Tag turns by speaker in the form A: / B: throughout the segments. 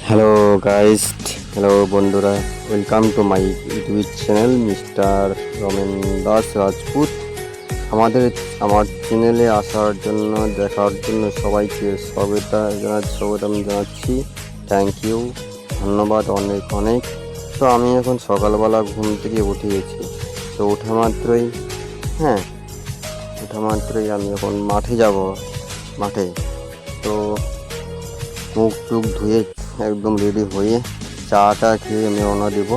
A: Hello guys, hello বন্ধুরা, welcome to my YouTube channel mister Ramen Das Rajput. আমার চ্যানেলে আসার জন্য দেখার জন্য সবাইকে স্বাগতম জানাচ্ছি। থ্যাংক ইউ, ধন্যবাদ অনেক অনেক। তো আমি এখন সকালবেলা ঘুম থেকে উঠে গেছি। তো হ্যাঁ ওঠা মাত্রই আমি এখন মাঠে যাব। মাঠে তো মুখ টুক ধুয়ে একদম রেডি হয়ে চাটা খেয়ে আমি রওনা দেব।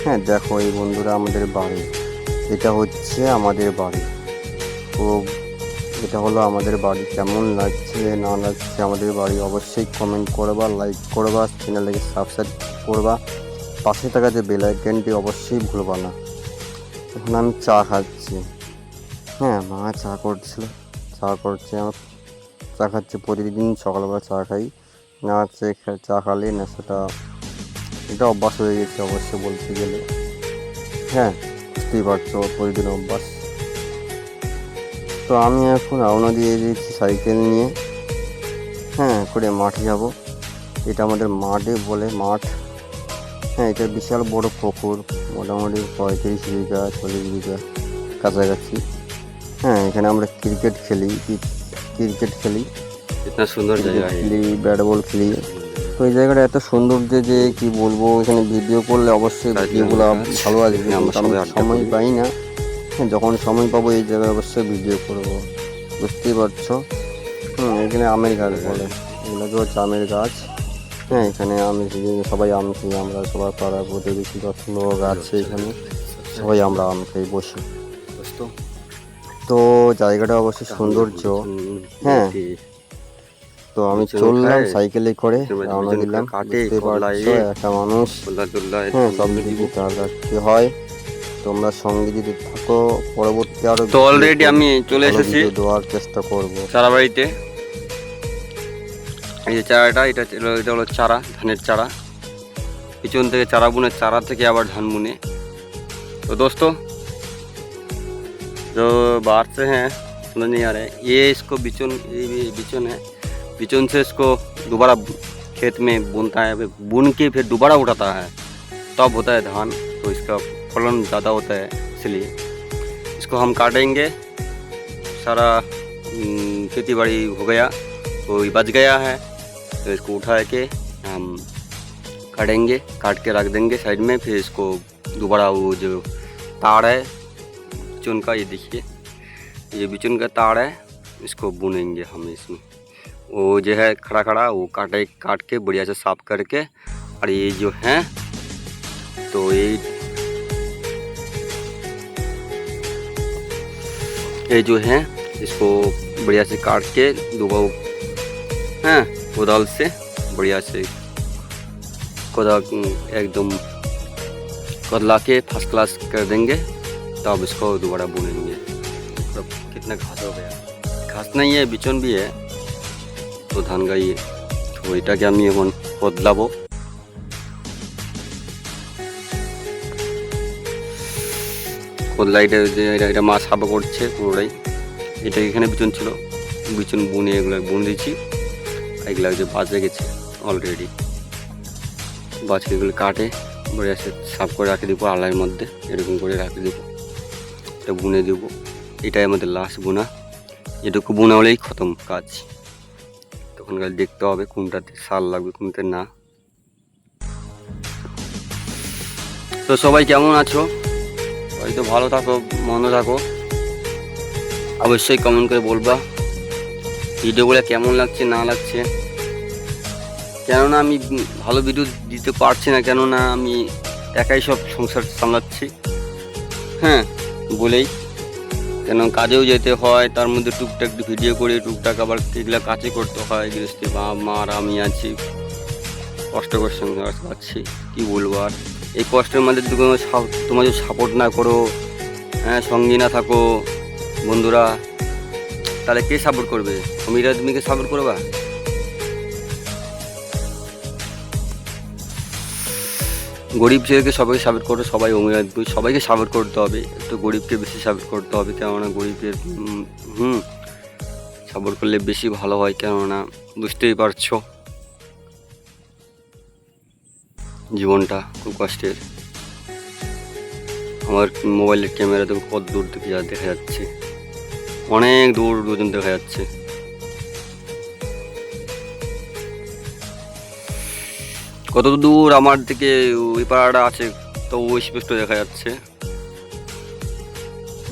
A: হ্যাঁ, দেখো এই বন্ধুরা আমাদের বাড়ি, এটা হচ্ছে আমাদের বাড়ি। তো এটা হলো আমাদের বাড়ি। কেমন লাগছে না লাগছে আমাদের বাড়ি অবশ্যই কমেন্ট করবা, লাইক করবা, চ্যানেলটাকে সাবস্ক্রাইব করবা, পাশে থাকা যে বেল আইকনটি অবশ্যই ভুলবা না। এখন আমি চা খাচ্ছি। হ্যাঁ, মা চা করছে। আমার চা খাচ্ছি, প্রতিদিন সকালবেলা চা খাই। না চা খালে নেশাটা, এটা অভ্যাস হয়ে গেছে অবশ্য বলতে গেলে। হ্যাঁ, বুঝতেই পারছো, প্রতিদিন অভ্যাস। তো আমি এখন রওনা দিয়ে দিয়েছি সাইকেল নিয়ে, হ্যাঁ, করে মাঠে যাব। এটা আমাদের মাঠে বলে মাঠ। হ্যাঁ, এটা বিশাল বড় পুকুর, মোটামুটি 35 বিঘা 40 বিঘা কাছাকাছি। হ্যাঁ, এখানে আমরা ক্রিকেট খেলি।
B: इतना सुंदर जगह है।
A: খেলি, ব্যাট বল খেলি। তো এই জায়গাটা এত সুন্দর যে কি বলবো, এখানে ভিডিও করলে অবশ্যই ভিডিওগুলো ভালো আসবে, কিন্তু আমি সময় পাই না। হ্যাঁ, যখন সময় পাবো এই জায়গায় অবশ্যই ভিডিও করবো, বুঝতেই পারছো। এখানে আমের গাছ বলে, এগুলোকে হচ্ছে আমের গাছ। হ্যাঁ, এখানে সবাই আম খাই, আমরা সবার পাড়া প্রতিবেশী যত লোক আছে এখানে সবাই আমরা আম খাই বসে। তো জায়গাটা অবশ্যই সৌন্দর্য। হ্যাঁ, তো আমি চললাম সাইকেলে করে, রওনা দিলাম। বুঝতে পারছো একটা মানুষ, হ্যাঁ, সব কিছু খেয়াল রাখতে হয়। তোমরা সঙ্গে যদি থাকো, পরবর্তী আরো
B: তো অলরেডি আমি চলে এসেছি
A: দেওয়ার চেষ্টা করবো।
B: চারা বাড়িতে। এই যে চারাটা, এটা হলো চারা, ধানের চারা। পিছন থেকে চারা বুনে, চারা থেকে আবার ধান বুনে। तो दोस्तों जो बाहर से हैं समझ नहीं आ रहा है, ये इसको बिचन है। बिचन से इसको दोबारा खेत में बुनता है, बुन के फिर दोबारा उठाता है, तब होता है धान। तो इसका फलन ज़्यादा होता है, इसलिए इसको हम काटेंगे। सारा खेती बाड़ी हो गया तो ये बच गया है, तो इसको उठा के हम काटेंगे, काट के रख देंगे साइड में। फिर इसको दोबारा वो जो तार है बिचन का, ये देखिए ये बिचन का तार है, इसको बुनेंगे हम इसमें। वो जो है खड़ा खड़ा वो काट के बढ़िया से साफ करके, और ये जो है तो ये जो है इसको बढ़िया से काट के दोबारा, हैं, कोदाल से बढ़िया से एकदम कदला के फर्स्ट क्लास कर देंगे, तब इसको दोबारा बुनेंगे। तो कितना घास हो गया, घास नहीं है, बिचन भी है, तो धान गाइए। तो এটাকে আমি এখন বদলাবো। এটা মা সাফা করছে পুরোটাই। এটা এখানে বিচন ছিল, বিচন বুনে এগুলো বুনে দিচ্ছি। এগুলো যে বাজে গেছে অলরেডি, বাজকে এগুলো কাটে বড়িয়া সে সাফ করে রাখে দেবো আলাইয়ের মধ্যে, এরকম করে রাখে দেবো। এটা বুনে দেবো, এটাই আমাদের লাস্ট বোনা। এটুকু বোনা হলেই খতম কাজ। তখন দেখতে হবে কোনটাতে সার লাগবে কোনটাতে না। তো সবাই কেমন আছো? হয়তো ভালো থাকো, মন্দ থাকো, অবশ্যই কমেন্ট করে বলবা ভিডিওগুলো কেমন লাগছে না লাগছে। কেননা আমি ভালো ভিডিও দিতে পারছি না, কেননা আমি একাই সব সংসার সামলাচ্ছি। হ্যাঁ, বলেই কেন কাজেও যেতে হয়, তার মধ্যে টুকটাক ভিডিও করে টুকটাক আবার এগুলো কাজে করতে হয়। গৃহস্থী মা আর আমি আছি, কষ্ট করে সংসার চালাচ্ছি, কী বলবো আর। এই কষ্টের মধ্যে যদি তোমরা যদি সাপোর্ট না করো, হ্যাঁ, সঙ্গী না থাকো বন্ধুরা, তাহলে কে সাপোর্ট করবে? তুমি কে সাপোর্ট করবা? গরিব ছেলেকে সবাইকে সাপোর্ট করো, সবাইকে সাপোর্ট করতে হবে, একটু গরিবকে বেশি সাপোর্ট করতে হবে। কেননা গরিবের সাপোর্ট করলে বেশি ভালো হয়, কেননা বুঝতেই পারছো। জীবনটা খুব কষ্টের। আমার মোবাইলের ক্যামেরা তো কত দূর থেকে দেখা যাচ্ছে, অনেক দূর পর্যন্ত দেখা যাচ্ছে। কত দূর আমার থেকে ওই পাড়াটা আছে তো ওই স্পষ্ট দেখা যাচ্ছে,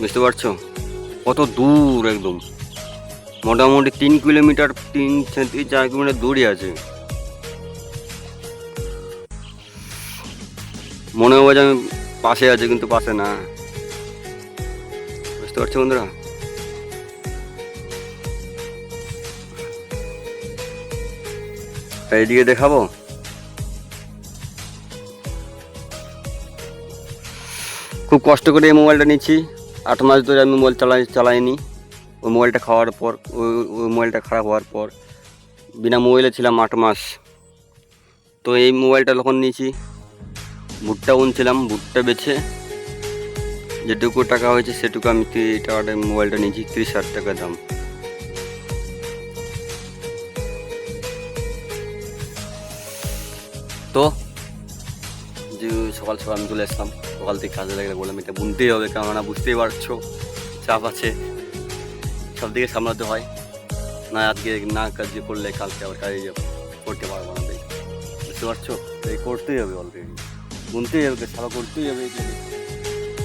B: বুঝতে পারছো? কত দূর একদম, মোটামুটি 3 কিলোমিটার, 3-4 কিলোমিটার দূরই আছে। মনে হয় যে আমি পাশে আছে, কিন্তু পাশে না, বুঝতে পারছো বন্ধুরা? তাই এদিকে দেখাবো। খুব কষ্ট করে এই মোবাইলটা নিচ্ছি, 8 মাস ধরে আমি মোবাইল চালাইনি। ওই মোবাইলটা খাওয়ার পর, ওই মোবাইলটা খারাপ হওয়ার পর বিনা মোবাইলে ছিলাম 8 মাস। তো এই মোবাইলটা যখন নিয়েছি, ভুট্টা উনছিলাম, ভুট্টা বেছে যেটুকু টাকা হয়েছে সেটুকু আমি টাকাটা মোবাইলটা নিয়েছি, 30,000 টাকা দাম। তো যে সকাল সকাল আমি চলে আসলাম, সকাল থেকে কাজে লাগলে বললাম এটা বুনতেই হবে, কেননা বুঝতেই পারছো চাপ আছে, সব দিকে সামলাতে হয়। না আজকে না কাজ করলে কালকে আবার কাজে করতে পারবো না, তাই বুঝতে পারছো? এই করতেই হবে, অলরেডি বুনতেই হবে, সারা করতেই হবে।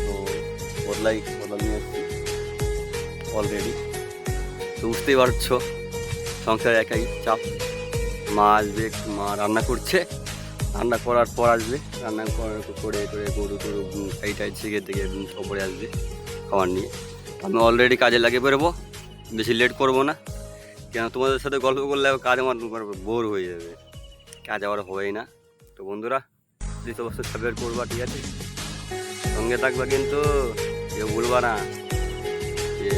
B: তো বদলা নিয়ে আসছি অলরেডি। তো বুঝতেই পারছো সংসার একাই চাপ। মা আসবে, মা রান্না করছে, রান্না করার পর আসবে, রান্না করে গরু টরু খাই ছেগে থেকে ওপরে আসবে খাবার নিয়ে। আমি অলরেডি কাজে লাগিয়ে বেরোবো, বেশি লেট করবো না, কেন তোমাদের সাথে গল্প করলে কাজ আমার বোর হয়ে যাবে, কাজ আবার হবেই না। তো বন্ধুরা প্লিজ অবশ্যই সাবস্ক্রাইব করবা, ঠিক আছে? সঙ্গে থাকবা কিন্তু, কেউ বলবা না যে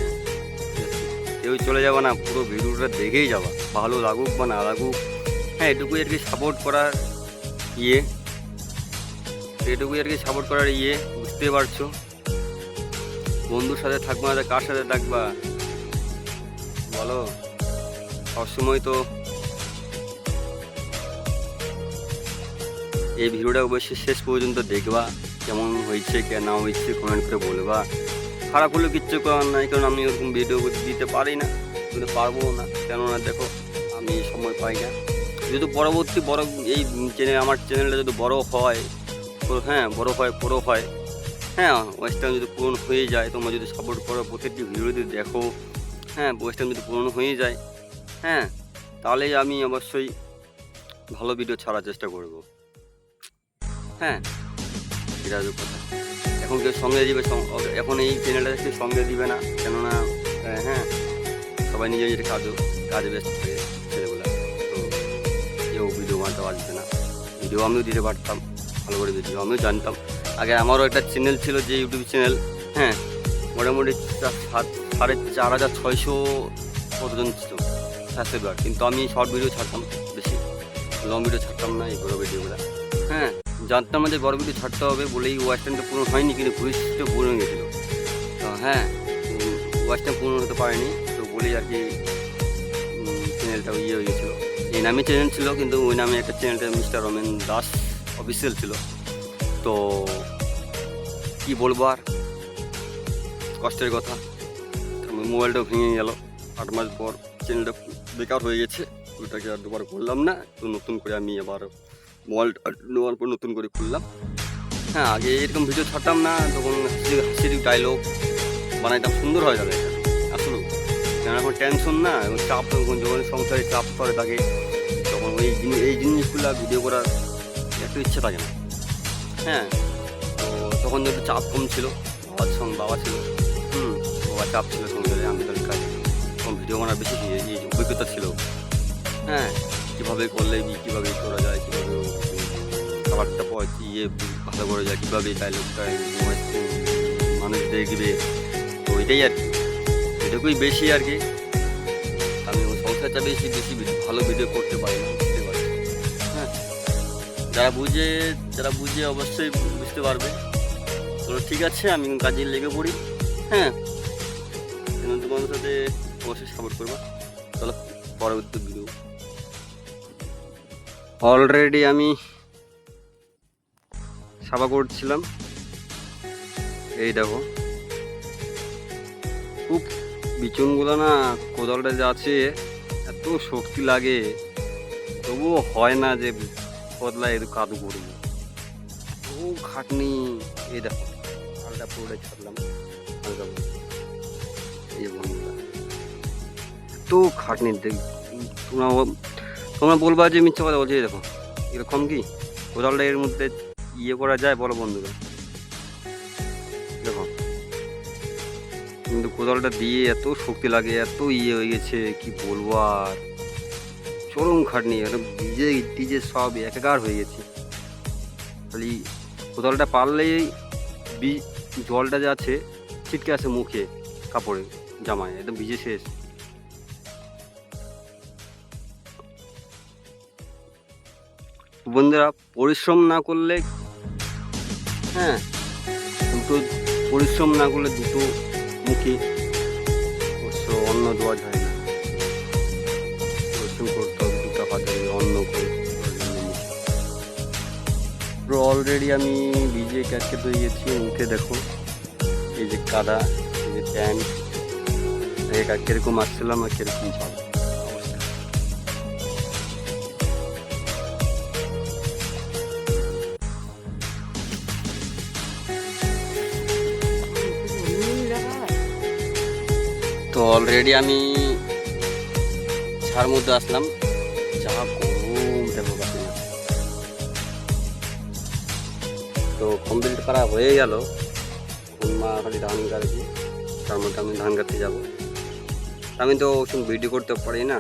B: কেউ চলে যাবা না, পুরো ভিডিওটা দেখেই যাবা, ভালো লাগুক বা না লাগুক। হ্যাঁ, এটুকুই আর কি সাপোর্ট করার সাপোর্ট করার বুঝতে পারছো? বন্ধুর সাথে থাকবো না, কার সাথে থাকবা বলো? সবসময় তো এই ভিডিওটা অবশ্যই শেষ পর্যন্ত দেখবা, কেমন হয়েছে কে না হয়েছে কমেন্ট করে বলবা। খারাপ হলেও কিচ্ছু করার নাই, কারণ আমি ওরকম ভিডিও দিতে পারি না, কিন্তু পারবো না, কেননা দেখো আমি সময় পাই না। যদি পরবর্তী বড় এই আমার চ্যানেলটা যদি বড় হয়, হ্যাঁ বড় হয়, হ্যাঁ ওয়েস্টার্ন যদি পূরণ হয়ে যায়, তোমরা যদি সাপোর্ট করো, প্রত্যেকটি ভিডিও যদি দেখো, হ্যাঁ ওয়েস্টার্ন যদি পূরণ হয়ে যায়, হ্যাঁ তাহলে আমি অবশ্যই ভালো ভিডিও ছাড়ার চেষ্টা করব। হ্যাঁ, এটা হচ্ছে কথা। এখন কেউ সঙ্গে দিবে, এখন এই চ্যানেলটা কেউ সঙ্গে দিবে না, কেননা হ্যাঁ সবাই নিজের নিজের কাজে ব্যস্ত থাকে ছেলেগুলো। তো কেউ ভিডিও বানাতে পারছে না, ভিডিও আমিও দিতে পারতাম, ভালো করে ভিডিও আমিও জানতাম। আগে আমারও একটা চ্যানেল ছিল, যে ইউটিউব চ্যানেল, হ্যাঁ মোটামুটি 4,600 কতজন ছিল সাবস্ক্রাইবার, কিন্তু আমি শর্ট ভিডিও ছাড়তাম বেশি, লং ভিডিও ছাড়তাম না, এই বড়ো ভিডিওগুলো। হ্যাঁ, জানতাম না যে বড় ভিডিও ছাড়তে হবে বলেই ওয়াচটাইমটা পূরণ হয়নি, কিন্তু ভুইসটা পূরণ হয়ে গেছিলো। তো হ্যাঁ, ওয়াচটাইম পূরণ হতে পারেনি, তো বলেই আর কি চ্যানেলটা হয়ে গেছিলো। এই নামে চ্যানেল ছিল, কিন্তু ওই নামে একটা চ্যানেলটা মিস্টার রমেন দাস অফিসিয়াল ছিল। তো কি বলবো আর, কষ্টের কথা। মোবাইলটাও ভেঙে গেল 8 মাস পর, চ্যানেলটা বেকার হয়ে গেছে, ওইটাকে আর দুবার করলাম না। তো নতুন করে আমি আবার মোবাইলটা নেওয়ার পর নতুন করে খুললাম। হ্যাঁ, আগে এরকম ভিডিও ছাড়তাম না, তখন হাসির ডায়লগ বানাইতাম, সুন্দর হয় তাহলে আসলে। কারণ এখন টেনশন না, এবং চাপ, যখন সংসারে চাপ করে থাকে, তখন এই জিনিসগুলো ভিডিও করার একটু ইচ্ছে থাকে না। হ্যাঁ, তো তখন একটু চাপ কম ছিল, বাবা ছিল, বাবা চাপ ছিল সংসারে, আমি তার কাজ তখন ভিডিও বানার বেশি এই অভিজ্ঞতা ছিল। হ্যাঁ, কীভাবে করলে কীভাবে করা যায়, কীভাবে খাবারটা ভালো করে যায়, কীভাবে ডায়লগটা মানুষ দেখবে। তো ওইটাই আর কি, এটুকুই বেশি আর কি। আমি সংসারটা বেশি ভালো ভিডিও করতে পারি না, বুঝতে পারি। হ্যাঁ, যারা বুঝে অবশ্যই বুঝতে পারবে। তো ঠিক আছে, আমি কাজে লেগে পড়ি। হ্যাঁ, তোমাদের সাথে অবশ্যই সাপোর্ট করবো। চলো পরবর্তী ভিডিও। অলরেডি আমি সাফা করছিলাম। এই দেখো খুব বিচুনগুলো না, কোদালটা যে আছে এত শক্তি লাগে, তবুও হয় না যে বদলা একটু কাদু করবো। ও খাটনি। এই দেখো হালটা পুরোটাই ছাড়লাম হালকা করে। এই যে বন্ধুরা এত খাটনি তোমরা তোমরা বলবা যে মিথ্যা কথা বলছি। এই দেখো এরকম কি কোদালটা এর মধ্যে ইয়ে করা যায় বলো বন্ধুরা? দেখো কিন্তু কোদালটা দিয়ে এত শক্তি লাগে, এত ইয়ে হয়ে গেছে কি বলবো আর। চরম খাটনি, ভিজে টিজে সব একাকার হয়ে গেছে। খালি কোদালটা পারলেই জলটা যে আছে ছিটকে আসে মুখে, কাপড়ে, জামায়, একদম ভিজে শেষ। বন্ধুরা পরিশ্রম না করলে, হ্যাঁ দুটো পরিশ্রম না করলে দুটো মুখে অবশ্য অন্ন দেওয়া যায় না। পরিশ্রম করতে হবে, দুটো হাতে অন্ন করে। অলরেডি আমি ভিজে ক্যাটকে ধুয়ে গেছি। মুখে দেখো এই যে কাদা, এই যে প্যান্ট, কিরকম আসছিলাম আর কিরকম যাবো। তো অলরেডি আমি ছাড় মধ্যে আসলাম। যা গরম দেখো কাছে না। তো কমপ্লিট করা হয়ে গেল। মা খালি ধান কাটছি, তার মধ্যে আমি ধান কাটতে যাবো। আমি তো ওসব ভিডিও করতে পারি না,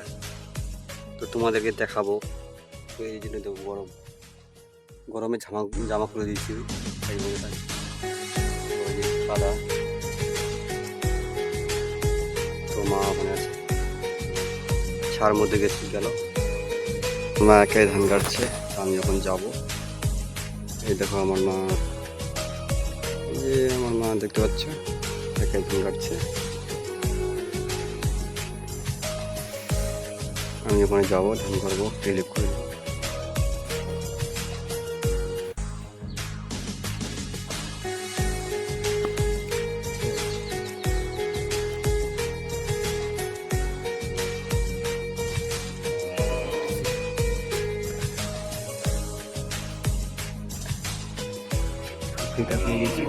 B: তো তোমাদেরকে দেখাবো। তো এই জন্য তো গরমে জামা খুলে দিয়েছি। তাই কাদা। তো মা ওখানে আছে, ছাড় মধ্যে গেছি গেল। মা একাই ধান কাটছে, আমি যখন যাব। এই দেখো আমার মা, এই যে আমার মা দেখতে পাচ্ছ একাই ধান কাটছে। আমি ওখানে যাবো, ধান করবো, রিলিফ করবো। এটা হয়ে গেছে।